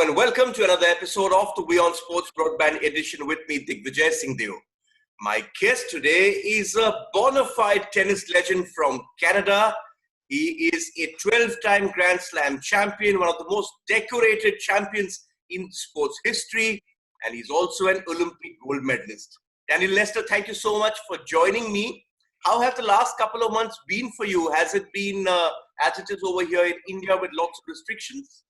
and welcome to another episode of the We on Sports Broadband edition with me, Digvijay Singh Deo. My guest today is a bona fide tennis legend from Canada. He is a 12-time Grand Slam champion, one of the most decorated champions in sports history, and he's also an Olympic gold medalist. Daniel Nestor, thank you so much for joining me. How have the last couple of months been for you? Has it been as it is over here in India with lots of restrictions?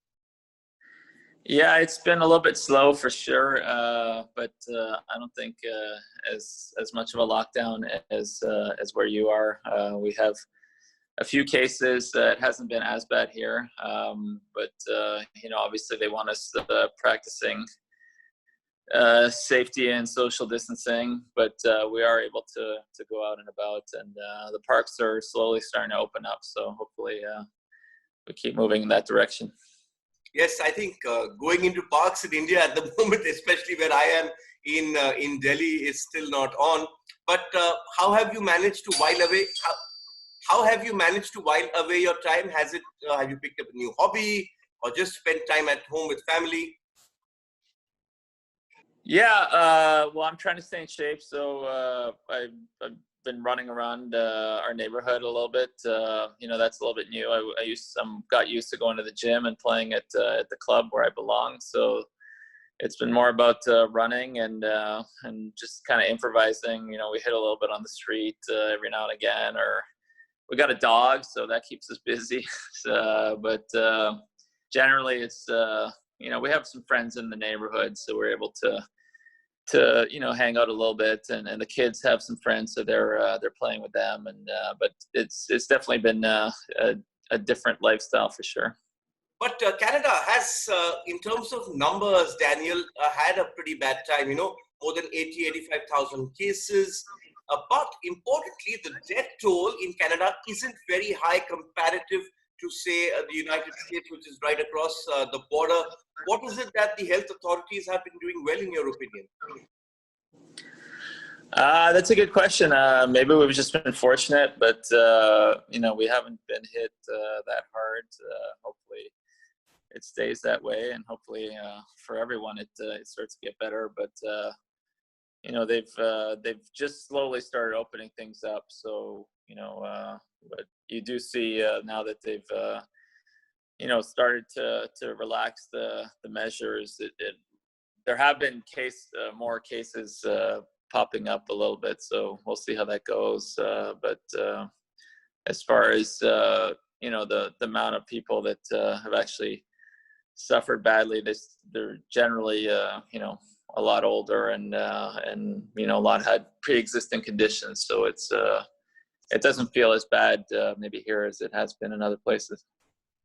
Yeah, it's been a little bit slow for sure, but I don't think as much of a lockdown as where you are. We have a few cases. It hasn't been as bad here, but obviously they want us practicing safety and social distancing. But we are able to go out and about, and the parks are slowly starting to open up. So hopefully we keep moving in that direction. Yes, I think going into parks in India at the moment, especially where I am in Delhi, is still not on. But how have you managed to while away? How have you managed to while away your time? Have you picked up a new hobby or just spent time at home with family? Yeah, well, I'm trying to stay in shape, so I've been running around our neighborhood a little bit. That's a little bit new. I got used to going to the gym and playing at the club where I belong. So it's been more about running and just kind of improvising. We hit a little bit on the street every now and again, or we got a dog, so that keeps us busy. But generally, it's we have some friends in the neighborhood, so we're able to hang out a little bit, and the kids have some friends, so they're playing with them, and but it's definitely been a different lifestyle for sure. But Canada has, in terms of numbers, Daniel, had a pretty bad time. More than 85,000 cases. But importantly, the death toll in Canada isn't very high comparative to, say, the United States, which is right across the border. What is it that the health authorities have been doing well, in your opinion? That's a good question. Maybe we've just been fortunate, but we haven't been hit that hard. Hopefully, it stays that way, and hopefully, for everyone, it starts to get better. But they've just slowly started opening things up. So but you do see now that they've started to relax the measures. There have been more cases popping up a little bit, so we'll see how that goes. But as far as the amount of people that have actually suffered badly, they're generally a lot older, and a lot had pre-existing conditions. So it doesn't feel as bad maybe here as it has been in other places.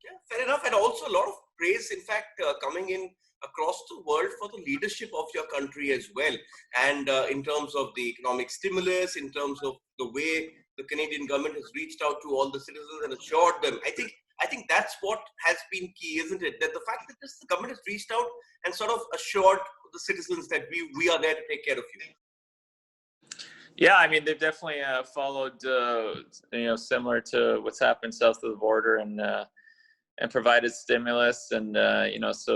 Yeah, fair enough. And also a lot of praise, in fact, coming in across the world for the leadership of your country as well. And in terms of the economic stimulus, in terms of the way the Canadian government has reached out to all the citizens and assured them. I think that's what has been key, isn't it? That the fact that the government has reached out and sort of assured the citizens that we are there to take care of you. Yeah, I mean, they've definitely followed, similar to what's happened south of the border, and provided stimulus, and that's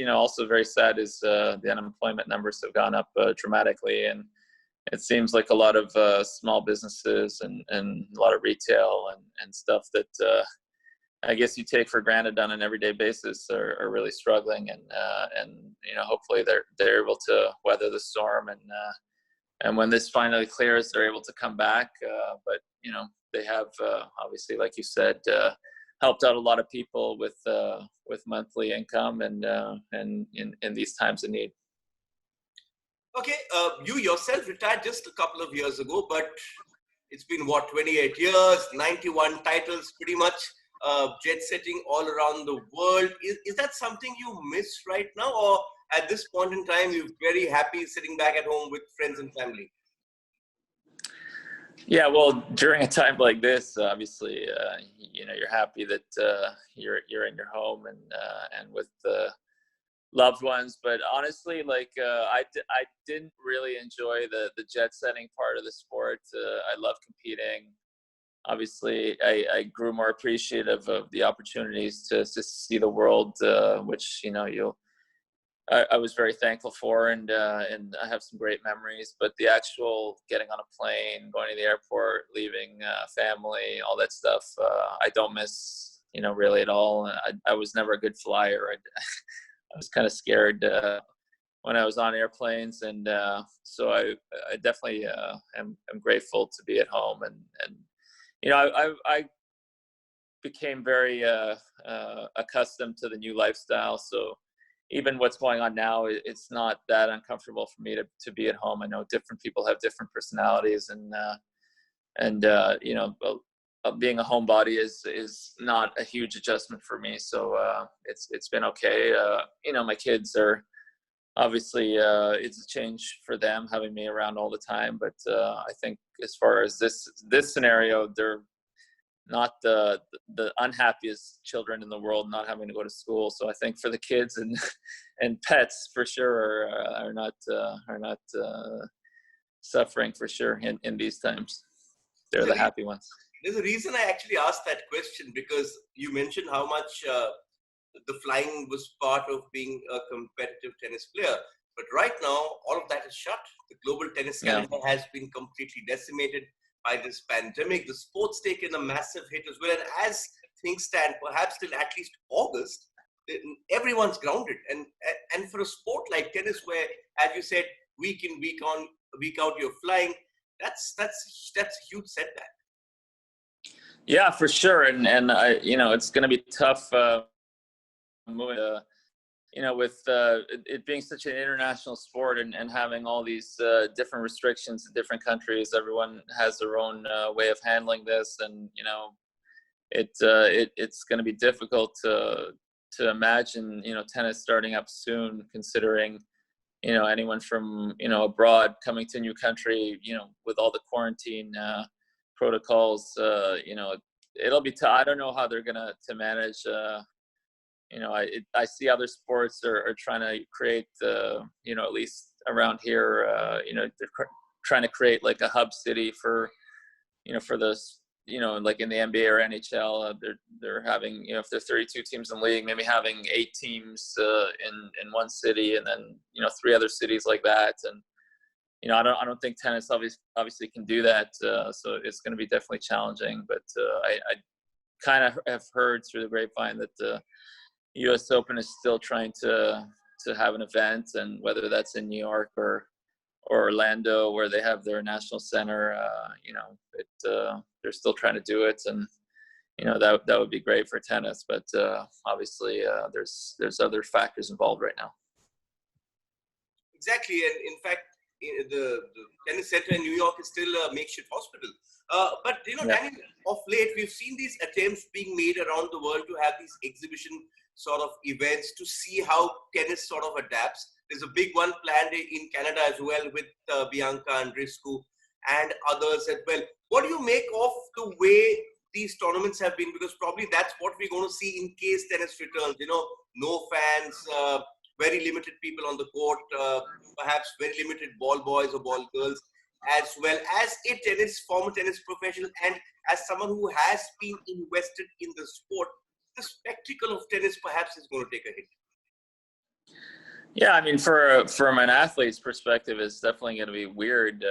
also very sad. Is the unemployment numbers have gone up dramatically, and it seems like a lot of small businesses and a lot of retail and stuff that I guess you take for granted on an everyday basis are really struggling, and hopefully they're able to weather the storm, and when this finally clears, they're able to come back. But they have obviously, like you said, helped out a lot of people with monthly income and in these times of need. Okay, you yourself retired just a couple of years ago, but it's been 28 years, 91 titles, pretty much jet setting all around the world. Is that something you miss right now, or at this point in time you're very happy sitting back at home with friends and family? Yeah, well, during a time like this, obviously, you're happy that you're in your home and with loved ones. But honestly, I didn't really enjoy the jet setting part of the sport. I love competing. obviously I grew more appreciative of the opportunities to see the world, which, I was very thankful for, and I have some great memories. But the actual getting on a plane, going to the airport, leaving family, all that stuff, I don't miss, really at all. I was never a good flyer. I was kind of scared when I was on airplanes, and so I definitely am grateful to be at home, and I became very accustomed to the new lifestyle. So even what's going on now, it's not that uncomfortable for me to be at home. I know different people have different personalities, and being a homebody is not a huge adjustment for me. So it's been okay. My kids are obviously it's a change for them having me around all the time. But I think as far as this scenario, they're not the unhappiest children in the world not having to go to school. So I think for the kids and pets for sure are not suffering for sure in these times. They're the happy ones. There's a reason I actually asked that question, because you mentioned how much the flying was part of being a competitive tennis player. But right now, all of that is shut. The global tennis calendar has been completely decimated by this pandemic. The sport's taken a massive hit as well. And as things stand, perhaps till at least August, everyone's grounded. And for a sport like tennis, where, as you said, week in, week on, week out, you're flying, that's a huge setback. Yeah, for sure. And it's going to be tough. With it being such an international sport and having all these different restrictions in different countries, everyone has their own way of handling this, and it's going to be difficult to imagine tennis starting up soon, considering anyone from abroad coming to a new country, with all the quarantine protocols. It'll be tough. I don't know how they're gonna manage. I see other sports are trying to create, at least around here, they're trying to create like a hub city for this, like in the NBA or NHL, they're having, if there's 32 teams in the league, maybe having 8 teams in one city, and then 3 other cities like that. And I don't think tennis obviously can do that. So it's going to be definitely challenging. But I kind of have heard through the grapevine that the U.S. Open is still trying to have an event, and whether that's in New York or Orlando, where they have their national center, they're still trying to do it, and that would be great for tennis. But obviously, there's other factors involved right now. Exactly, and in fact, the tennis center in New York is still a makeshift hospital. But Daniel, of late we've seen these attempts being made around the world to have these exhibition sort of events to see how tennis sort of adapts. There's a big one planned in Canada as well, with Bianca Andreescu and others as well. What do you make of the way these tournaments have been? Because probably that's what we're going to see in case tennis returns. No fans, very limited people on the court, perhaps very limited ball boys or ball girls. As well as a former tennis professional, and as someone who has been invested in the sport, the spectacle of tennis perhaps is going to take a hit. Yeah, I mean, from an athlete's perspective, it's definitely going to be weird,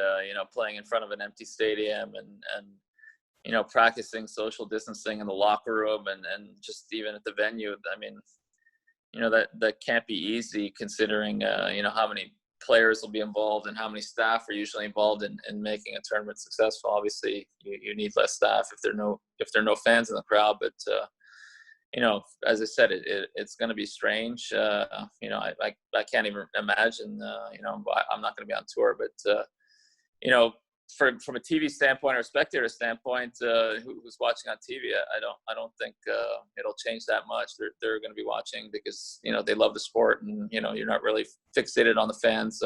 playing in front of an empty stadium and practicing social distancing in the locker room and just even at the venue. I mean, that can't be easy, considering how many players will be involved and how many staff are usually involved in making a tournament successful. Obviously, you need less staff if there are no fans in the crowd. But as I said, it's going to be strange. I can't even imagine. I'm not going to be on tour, but from a TV standpoint or a spectator standpoint, who's watching on TV, I don't think it'll change that much. They're going to be watching because they love the sport, and you're not really fixated on the fans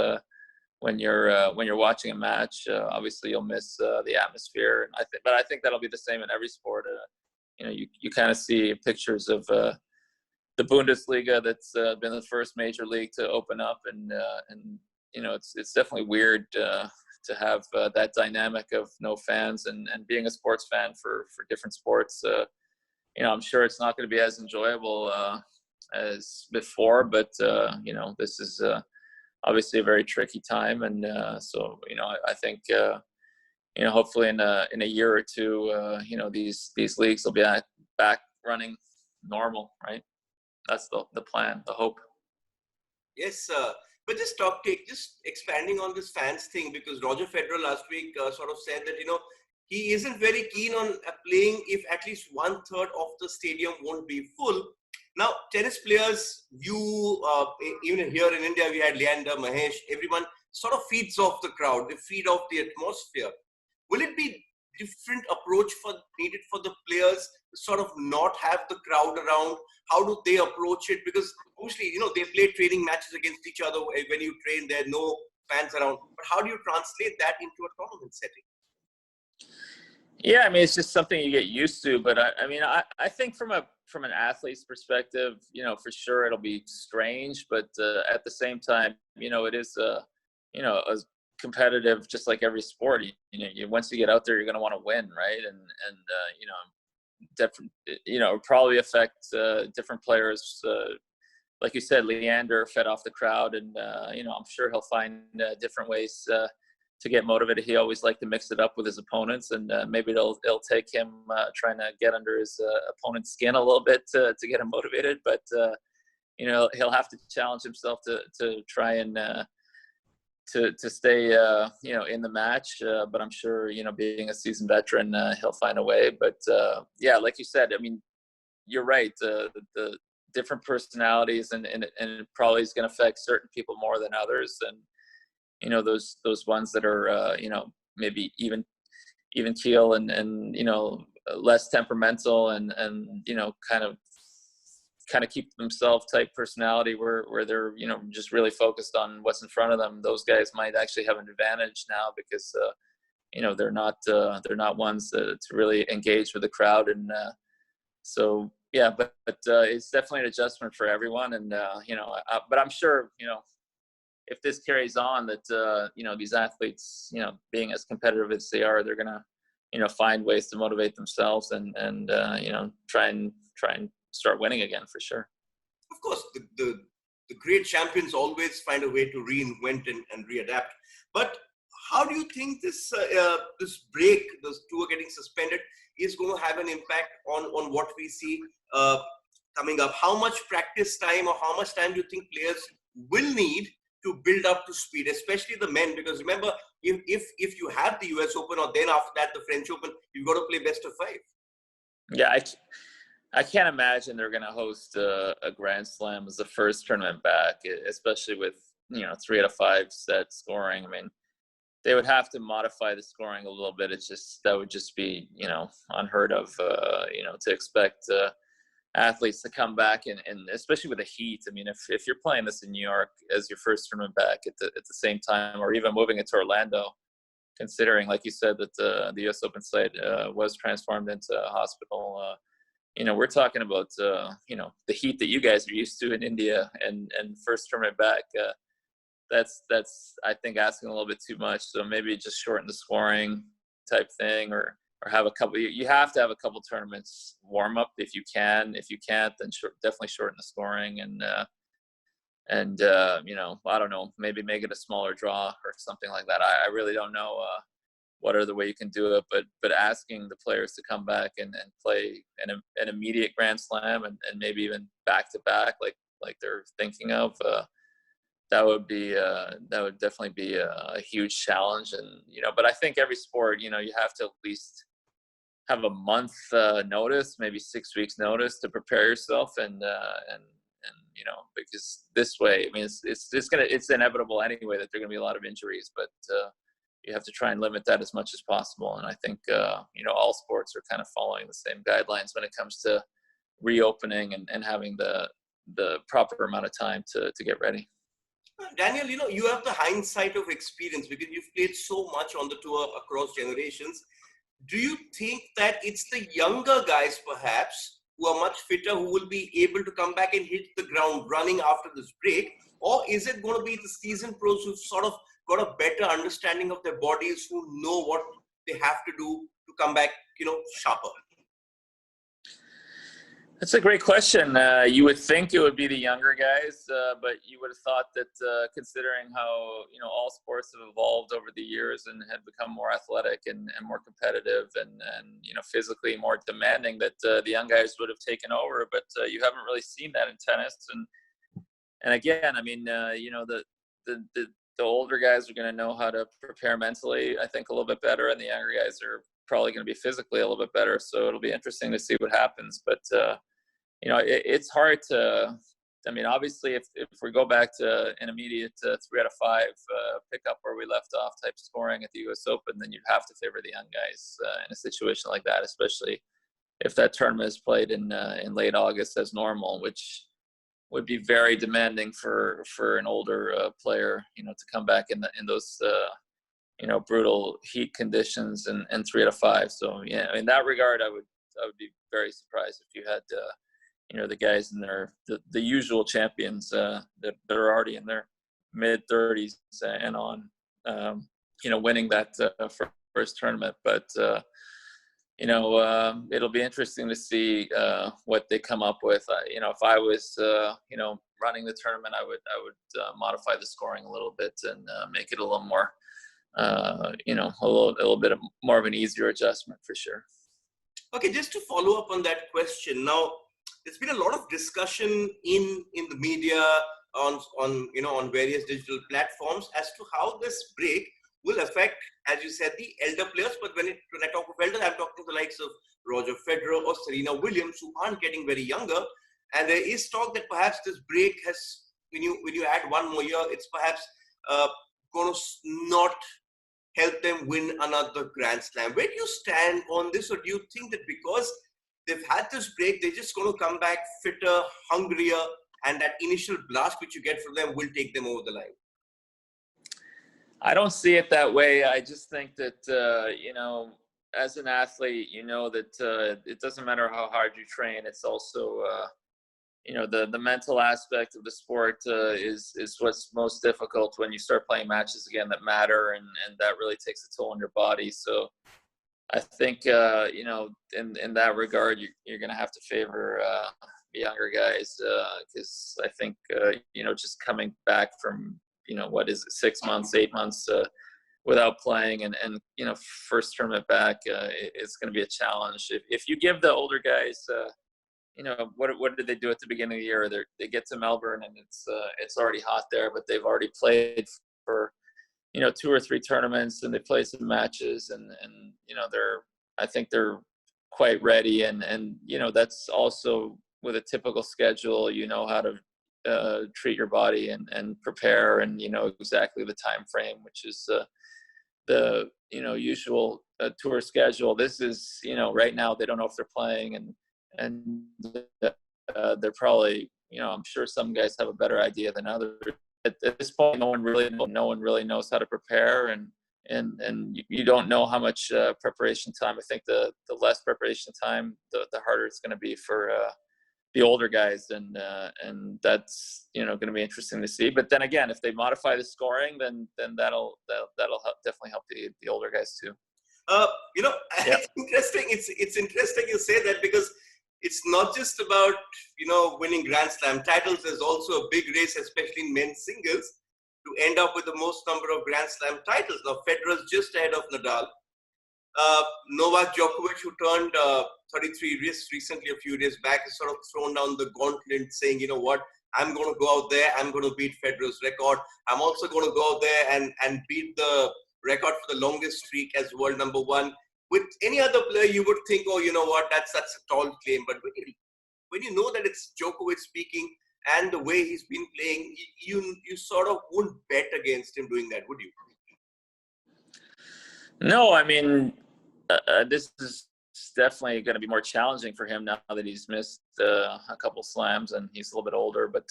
when you're watching a match. Obviously, you'll miss the atmosphere, and I think that'll be the same in every sport. You kind of see pictures of the Bundesliga that's been the first major league to open up, and it's definitely weird to have that dynamic of no fans and being a sports fan for different sports. I'm sure it's not going to be as enjoyable as before, but this is obviously a very tricky time, and so I think hopefully in a year or two, these leagues will be back running normal, right? That's the plan, the hope. Yes, but just expanding on this fans thing, because Roger Federer last week sort of said that he isn't very keen on playing if at least 1/3 of the stadium won't be full. Now, tennis players view, even here in India, we had Leander, Mahesh, everyone sort of feeds off the crowd. They feed off the atmosphere. Will it be different approach needed for the players to sort of not have the crowd around? How do they approach it? Because obviously, they play training matches against each other. When you train, there are no fans around. But how do you translate that into a tournament setting? Yeah, I mean, it's just something you get used to. But I think from an athlete's perspective, for sure it'll be strange. But at the same time, it is a competitive, just like every sport. Once you get out there, you're going to want to win, right? And different, probably affect different players. Like you said, Leander fed off the crowd, and I'm sure he'll find different ways to get motivated. He always liked to mix it up with his opponents, and maybe it'll take him trying to get under his opponent's skin a little bit to get him motivated. But he'll have to challenge himself to try and to stay in the match. But I'm sure being a seasoned veteran, he'll find a way. But yeah, like you said, I mean, you're right. The different personalities and it probably is going to affect certain people more than others, and those ones that are maybe even keel and less temperamental and kind of keep themselves type personality where they're just really focused on what's in front of them. Those guys might actually have an advantage now because they're not ones to really engage with the crowd, and so yeah, but it's definitely an adjustment for everyone, and but I'm sure if this carries on, that these athletes, being as competitive as they are, they're gonna find ways to motivate themselves and try and start winning again, for sure. Of course, the great champions always find a way to reinvent and readapt. But how do you think this break, those two are getting suspended, is going to have an impact on what we see coming up? How much practice time or how much time do you think players will need to build up to speed, especially the men? Because remember, if you have the US Open, or then after that the French Open, you've got to play best of 5. Yeah, I can't imagine they're going to host a Grand Slam as the first tournament back, especially with 3 out of 5 set scoring. I mean, they would have to modify the scoring a little bit. That would just be unheard of. To expect athletes to come back and especially with the heat. I mean, if you're playing this in New York as your first tournament back at the same time, or even moving it to Orlando, considering, like you said, that the US Open site was transformed into a hospital, we're talking about the heat that you guys are used to in India, and first tournament back. That's I think asking a little bit too much. So maybe just shorten the scoring type thing, or have a couple. You have to have a couple tournaments warm up if you can. If you can't, then definitely shorten the scoring, and I don't know, maybe make it a smaller draw or something like that. I really don't know what other way you can do it, but asking the players to come back and play an immediate Grand Slam and maybe even back to back like they're thinking of. That would definitely be a huge challenge, and but I think every sport, you have to at least have a month notice, maybe 6 weeks notice to prepare yourself, and because this way, I mean, it's inevitable anyway that there are gonna be a lot of injuries, but you have to try and limit that as much as possible. And I think all sports are kind of following the same guidelines when it comes to reopening and having the proper amount of time to get ready. Daniel, you have the hindsight of experience because you've played so much on the tour across generations. Do you think that it's the younger guys, perhaps, who are much fitter, who will be able to come back and hit the ground running after this break? Or is it going to be the seasoned pros who've sort of got a better understanding of their bodies, who know what they have to do to come back, sharper? That's a great question. You would think it would be the younger guys, but you would have thought that considering how, all sports have evolved over the years and have become more athletic and more competitive and physically more demanding, that the young guys would have taken over. But you haven't really seen that in tennis. And again, I mean, the older guys are going to know how to prepare mentally, I think, a little bit better, and the younger guys are probably going to be physically a little bit better. So it'll be interesting to see what happens. But it's hard to. I mean, obviously, if we go back to an immediate 3 out of 5 pick up where we left off type scoring at the U.S. Open, then you'd have to favor the young guys in a situation like that, especially if that tournament is played in late August as normal, which would be very demanding for an older player, to come back in those brutal heat conditions and 3 out of 5. So yeah, in that regard, I would be very surprised if you had the guys in the usual champions that are already in their mid 30s and on, winning that first tournament. But it'll be interesting to see what they come up with. If I was running the tournament, I would modify the scoring a little bit and make it a little more a little bit more of an easier adjustment for sure. Okay, just to follow up on that question, now there's been a lot of discussion in the media on various digital platforms as to how this break will affect, as you said, the elder players. But when I talk of elders, I'm talking to the likes of Roger Federer or Serena Williams, who aren't getting very younger. And there is talk that perhaps this break has, when you add one more year, it's perhaps going to not help them win another Grand Slam. Where do you stand on this? Or do you think that because they've had this break, they're just going to come back fitter, hungrier, and that initial blast which you get from them will take them over the line? I don't see it that way. I just think that, as an athlete, that it doesn't matter how hard you train. It's also, the mental aspect of the sport is what's most difficult when you start playing matches again that matter, and that really takes a toll on your body. So I think, in that regard, you're going to have to favor the younger guys because I think, just coming back from, what is it, 6 months, 8 months without playing and first tournament back, it's going to be a challenge. If you give the older guys, what did they do at the beginning of the year? They get to Melbourne and it's already hot there, but they've already played for 2 or 3 tournaments and they play some matches and I think they're quite ready and that's also with a typical schedule, how to treat your body and prepare and exactly the time frame, which is the usual tour schedule. This is right now they don't know if they're playing and they're probably I'm sure some guys have a better idea than others. At this point, no one really knows how to prepare and you don't know how much preparation time. I think the less preparation time, the harder it's going to be for the older guys, and that's going to be interesting to see. But then again, if they modify the scoring, then that'll definitely help the older guys too. Yeah. It's interesting. It's interesting you say that because it's not just about winning Grand Slam titles. There's also a big race, especially in men's singles, to end up with the most number of Grand Slam titles. Now Federer's just ahead of Nadal. Novak Djokovic, who turned 33 recently, a few days back, has sort of thrown down the gauntlet saying, you know what, I'm going to go out there, I'm going to beat Federer's record. I'm also going to go out there and beat the record for the longest streak as world number 1. With any other player, you would think, oh, you know what, that's a tall claim. But when you know that it's Djokovic speaking and the way he's been playing, you sort of wouldn't bet against him doing that, would you? No, I mean, this is definitely going to be more challenging for him now that he's missed a couple slams and he's a little bit older. But,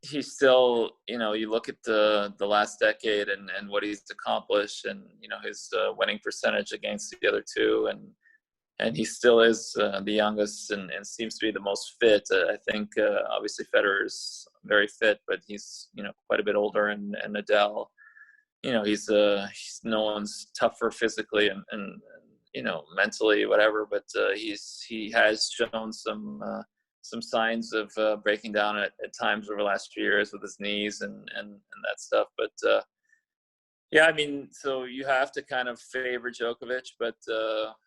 he's still, you look at the last decade and what he's accomplished and, his winning percentage against the other two. And he still is the youngest and seems to be the most fit. I think, obviously, Federer's very fit, but he's, quite a bit older. And Nadal, he's no one's tougher physically and mentally, whatever. But he has shown some signs of breaking down at times over the last few years with his knees and that stuff. But yeah, I mean, so you have to kind of favor Djokovic, but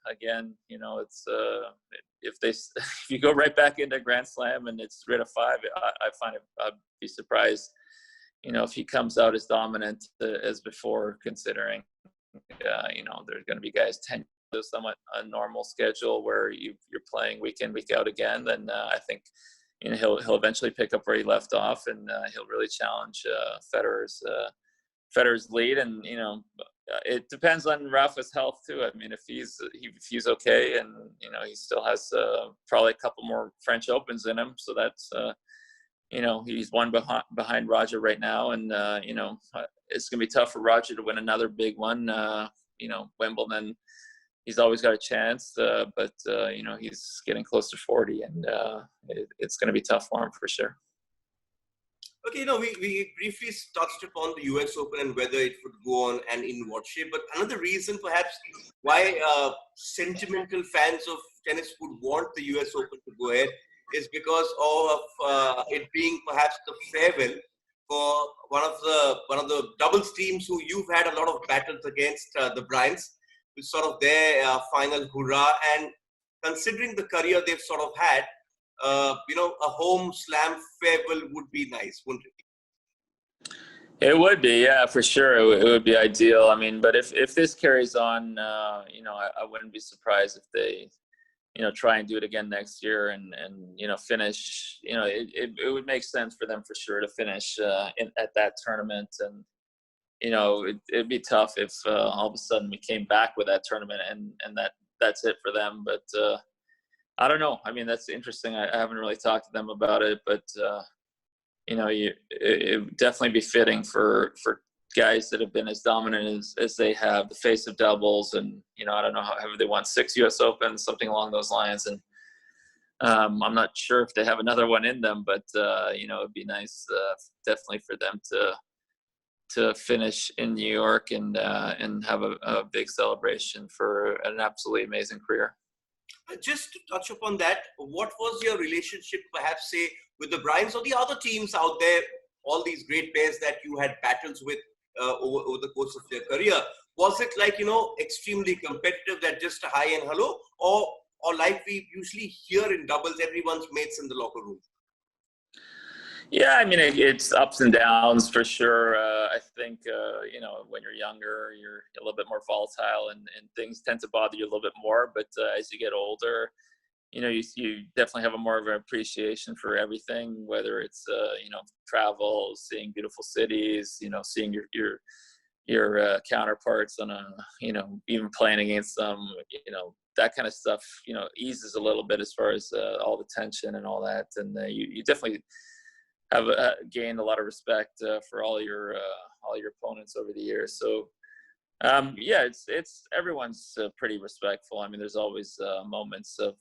again, it's if you go right back into Grand Slam and it's 3 out of 5, I find I'd be surprised, if he comes out as dominant as before, considering there's going to be guys 10 somewhat a normal schedule where you're playing week in, week out again. Then I think he'll eventually pick up where he left off, and he'll really challenge Federer's lead. And it depends on Rafa's health too. I mean, if he's okay, and he still has probably a couple more French Opens in him, so that's he's one behind Roger right now, and it's gonna be tough for Roger to win another big one. Wimbledon, he's always got a chance, but he's getting close to 40, and it's going to be tough for him for sure. Okay, we briefly touched upon the US Open and whether it would go on and in what shape. But another reason perhaps why sentimental fans of tennis would want the US Open to go ahead is because of it being perhaps the farewell for one of the doubles teams who you've had a lot of battles against, the Bryans. It's sort of their final hurrah, and considering the career they've sort of had, a home slam farewell would be nice, wouldn't it? It would be, yeah, for sure. It would be ideal. I mean, but if this carries on, I wouldn't be surprised if they, try and do it again next year and finish. It would make sense for them for sure to finish at that tournament. And it'd be tough if all of a sudden we came back with that tournament and that's it for them. But I don't know. I mean, that's interesting. I haven't really talked to them about it, but it would definitely be fitting for guys that have been as dominant as they have, the face of doubles. And I don't know have they won 6 U.S. Opens, something along those lines. And I'm not sure if they have another one in them, but it'd be nice, definitely for them to finish in New York and have a big celebration for an absolutely amazing career. Just to touch upon that, what was your relationship, perhaps, say, with the Bryans or the other teams out there, all these great players that you had battles with over the course of your career? Was it like, extremely competitive, that just a hi and hello, or like we usually hear in doubles, everyone's mates in the locker room? Yeah, I mean, it's ups and downs for sure. I think, when you're younger, you're a little bit more volatile and things tend to bother you a little bit more. But as you get older, you definitely have more of an appreciation for everything, whether it's, travel, seeing beautiful cities, seeing your counterparts on even playing against them, that kind of stuff, eases a little bit as far as all the tension and all that. And you definitely have gained a lot of respect for all your opponents over the years. So yeah, it's everyone's pretty respectful. I mean, there's always moments of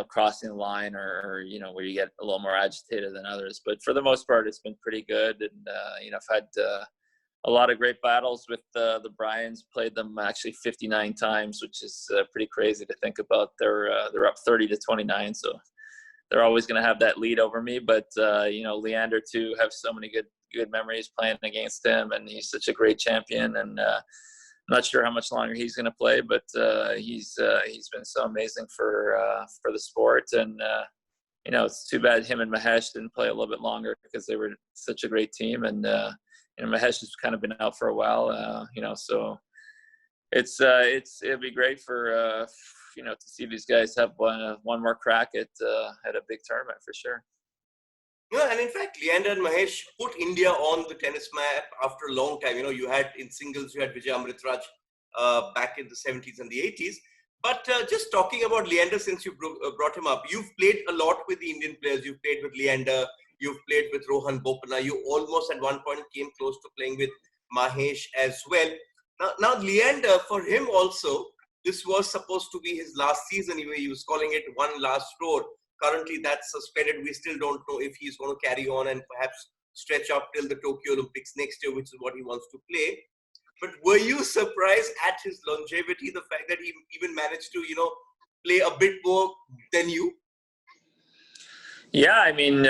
crossing the line or where you get a little more agitated than others. But for the most part, it's been pretty good. And I've had a lot of great battles with the Bryans. Played them actually 59 times, which is pretty crazy to think about. They're up 30-29, so they're always going to have that lead over me. But, Leander, too, have so many good memories playing against him, and he's such a great champion. And I'm not sure how much longer he's going to play, but he's been so amazing for the sport. And, it's too bad him and Mahesh didn't play a little bit longer because they were such a great team. And, Mahesh has kind of been out for a while, so it'd be great for, to see these guys have one more crack at a big tournament for sure. Yeah, and in fact, Leander and Mahesh put India on the tennis map after a long time. You had in singles, you had Vijay Amritraj back in the 70s and the 80s. But just talking about Leander, since you brought him up, you've played a lot with the Indian players. You've played with Leander, you've played with Rohan Bopanna. You almost at one point came close to playing with Mahesh as well. Now Leander, for him also, this was supposed to be his last season. He was calling it one last roar. currently that's suspended. We still don't know if he's going to carry on and perhaps stretch up till the Tokyo Olympics next year, which is what he wants to play. But were you surprised at his longevity, the fact that he even managed to, play a bit more than you? Yeah, I mean,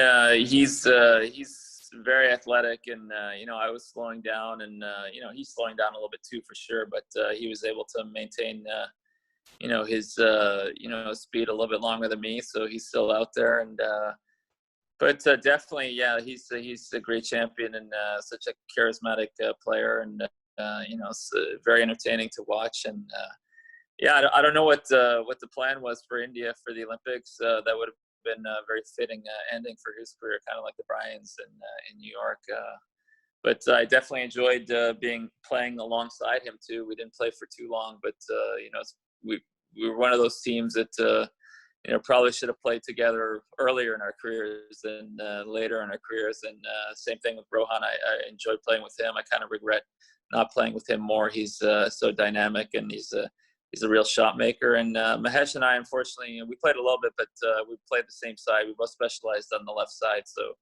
he's very athletic, and I was slowing down, and he's slowing down a little bit too for sure. But he was able to maintain, his speed a little bit longer than me, so he's still out there. And but definitely, yeah, he's a great champion and such a charismatic player, and it's very entertaining to watch. And yeah, I don't know what the plan was for India for the Olympics. That would have been a very fitting ending for his career, kind of like the Bryans in New York. But I definitely enjoyed playing alongside him too. We didn't play for too long, but we were one of those teams that probably should have played together earlier in our careers than later in our careers. And same thing with Rohan. I enjoyed playing with him. I kind of regret not playing with him more. He's so dynamic, and he's a real shot maker. And Mahesh and I, unfortunately, we played a little bit, but we played the same side. We both specialized on the left side, so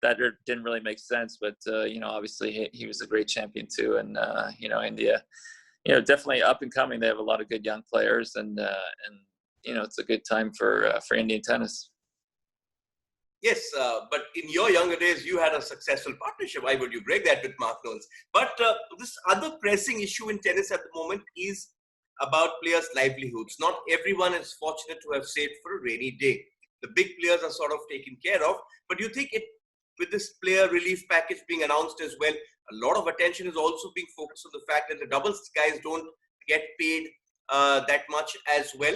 that didn't really make sense. But obviously he was a great champion too. And India, definitely up and coming. They have a lot of good young players, and it's a good time for Indian tennis. Yes, but in your younger days, you had a successful partnership. Why would you break that with Mark Knowles? But this other pressing issue in tennis at the moment is about players' livelihoods. Not everyone is fortunate to have saved for a rainy day. The big players are sort of taken care of. But do you think with this player relief package being announced as well, a lot of attention is also being focused on the fact that the doubles guys don't get paid that much as well?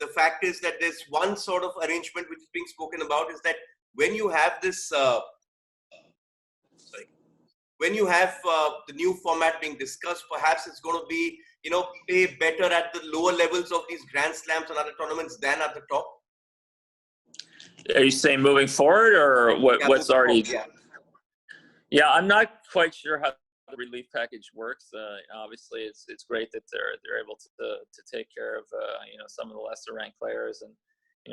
The fact is that there's one sort of arrangement which is being spoken about, is that when you have this, when you have the new format being discussed, perhaps it's going to be, pay better at the lower levels of these Grand Slams and other tournaments than at the top. Are you saying moving forward, or what's already? Forward, yeah, I'm not quite sure how the relief package works. Obviously, it's great that they're able to take care of some of the lesser ranked players, and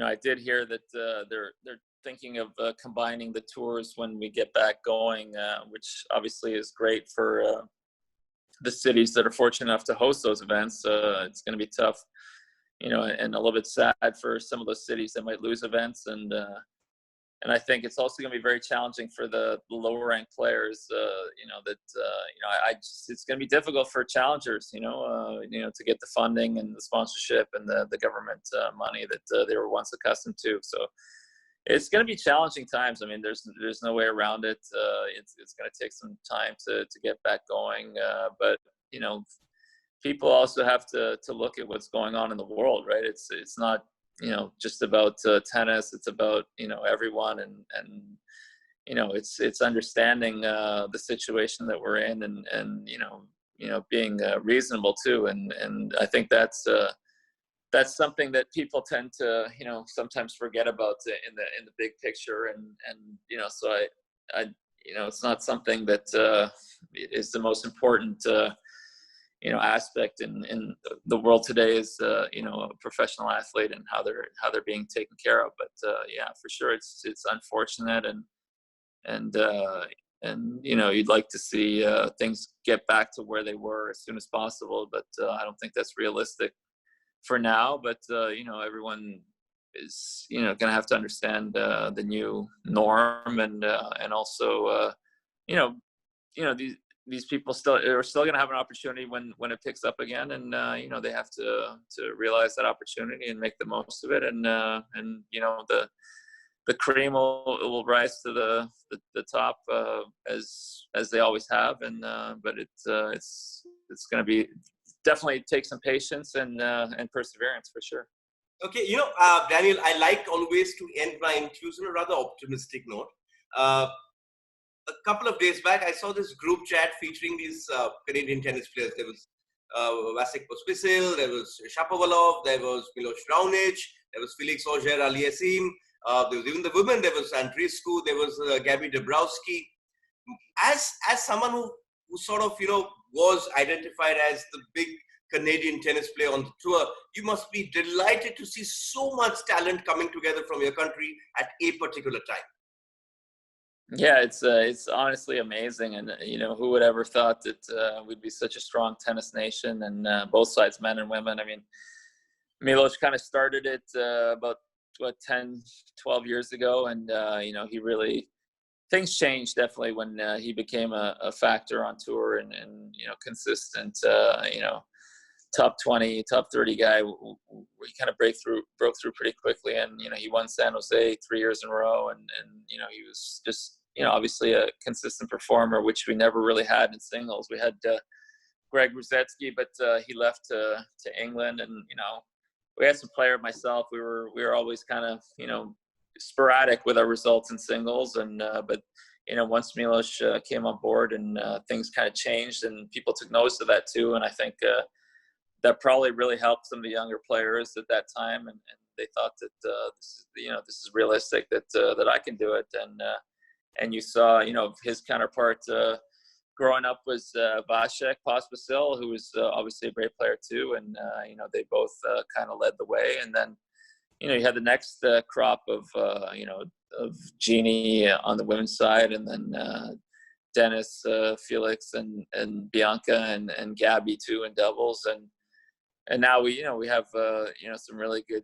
I did hear that they're thinking of combining the tours when we get back going, which obviously is great for the cities that are fortunate enough to host those events. It's going to be tough, and a little bit sad for some of those cities that might lose events, and I think it's also going to be very challenging for the lower ranked players. It's going to be difficult for challengers, to get the funding and the sponsorship and the government money that they were once accustomed to. So it's going to be challenging times. I mean, there's no way around it. It's going to take some time to get back going. But people also have to look at what's going on in the world, right? It's not just about tennis. It's about everyone, and it's understanding the situation that we're in, and being reasonable too. And I think that's something that people tend to sometimes forget about in the big picture, and so I it's not something that is the most important aspect in the world today, is a professional athlete and how they're being taken care of. But yeah, for sure it's unfortunate, and you'd like to see things get back to where they were as soon as possible, but I don't think that's realistic for now. But everyone is going to have to understand the new norm, and also these people are still going to have an opportunity when it picks up again, and they have to realize that opportunity and make the most of it, and the cream will rise to the top as they always have, and but it's going to be definitely take some patience and perseverance for sure. Okay, Daniel, I like always to end my interviews on a rather optimistic note. A couple of days back, I saw this group chat featuring these Canadian tennis players. There was Vasek Pospisil, there was Shapovalov, there was Milos Raonic, there was Felix Auger-Aliassime, there was even the women, there was Andreescu, there was Gabby Dabrowski. As someone who sort of, was identified as the big Canadian tennis player on the tour. You must be delighted to see so much talent coming together from your country at a particular time. Yeah, it's honestly amazing, and who would ever thought that we'd be such a strong tennis nation, and both sides, men and women. I mean, Milos kind of started it about 10, 12 years ago, and he really, things changed definitely when he became a factor on tour, and consistent top 20, top 30 guy. We kind of broke through pretty quickly, and he won San Jose 3 years in a row, and he was just obviously a consistent performer, which we never really had in singles. We had Greg Ruzetsky, but he left to England, and we had some player, myself. We were always kind of sporadic with our results in singles, and but once Milos came on board, and things kind of changed, and people took notice of that too, and I think that probably really helped some of the younger players at that time, and they thought that this is realistic, that I can do it, and you saw his counterpart growing up was Vasek Pospisil, who was obviously a great player too, and they both kind of led the way, and then you had the next crop of Jeannie on the women's side, and then Dennis, Felix, and Bianca, and Gabby too in doubles, and now we have some really good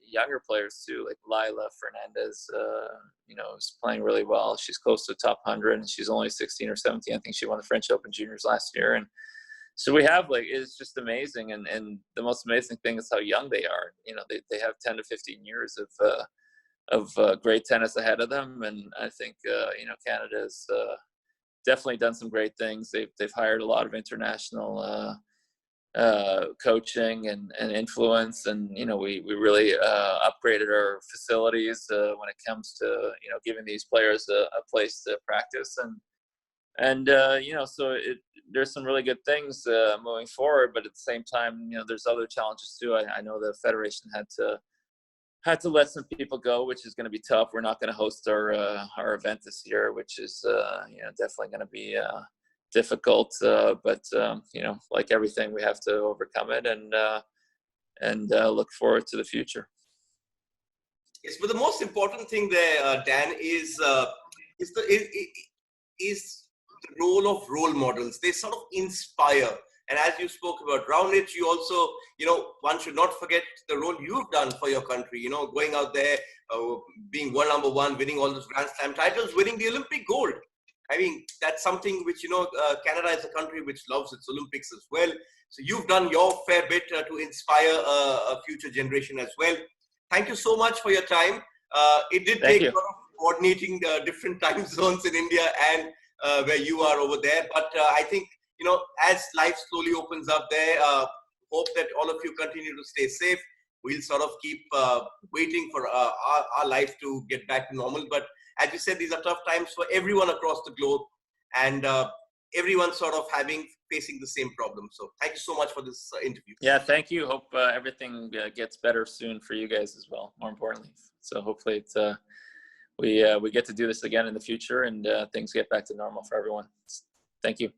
younger players too, like Lila Fernandez, is playing really well. She's close to top 100, and she's only 16 or 17. I think she won the French Open Juniors last year, and so we have, it's just amazing, and the most amazing thing is how young they are. They have 10 to 15 years of great tennis ahead of them, and I think Canada's definitely done some great things. They've hired a lot of international coaching and influence, and we really upgraded our facilities when it comes to giving these players a place to practice, and so there's some really good things moving forward, but at the same time there's other challenges too. I know the federation had to let some people go, which is going to be tough. We're not going to host our event this year, which is definitely going to be difficult, but like everything, we have to overcome it, and look forward to the future. Yes, but the most important thing there, Dan, is the role of role models. They sort of inspire. And as you spoke about Raonic, you also, one should not forget the role you've done for your country, going out there, being world number one, winning all those Grand Slam titles, winning the Olympic gold. I mean, that's something which, Canada is a country which loves its Olympics as well. So you've done your fair bit to inspire a future generation as well. Thank you so much for your time. It did take a lot of coordinating different time zones in India and where you are over there. But I think, as life slowly opens up there, hope that all of you continue to stay safe. We'll sort of keep waiting for our life to get back to normal. But as you said, these are tough times for everyone across the globe, and everyone sort of facing the same problem. So thank you so much for this interview. Yeah, thank you. Hope everything gets better soon for you guys as well, more importantly. So hopefully we get to do this again in the future, and things get back to normal for everyone. Thank you.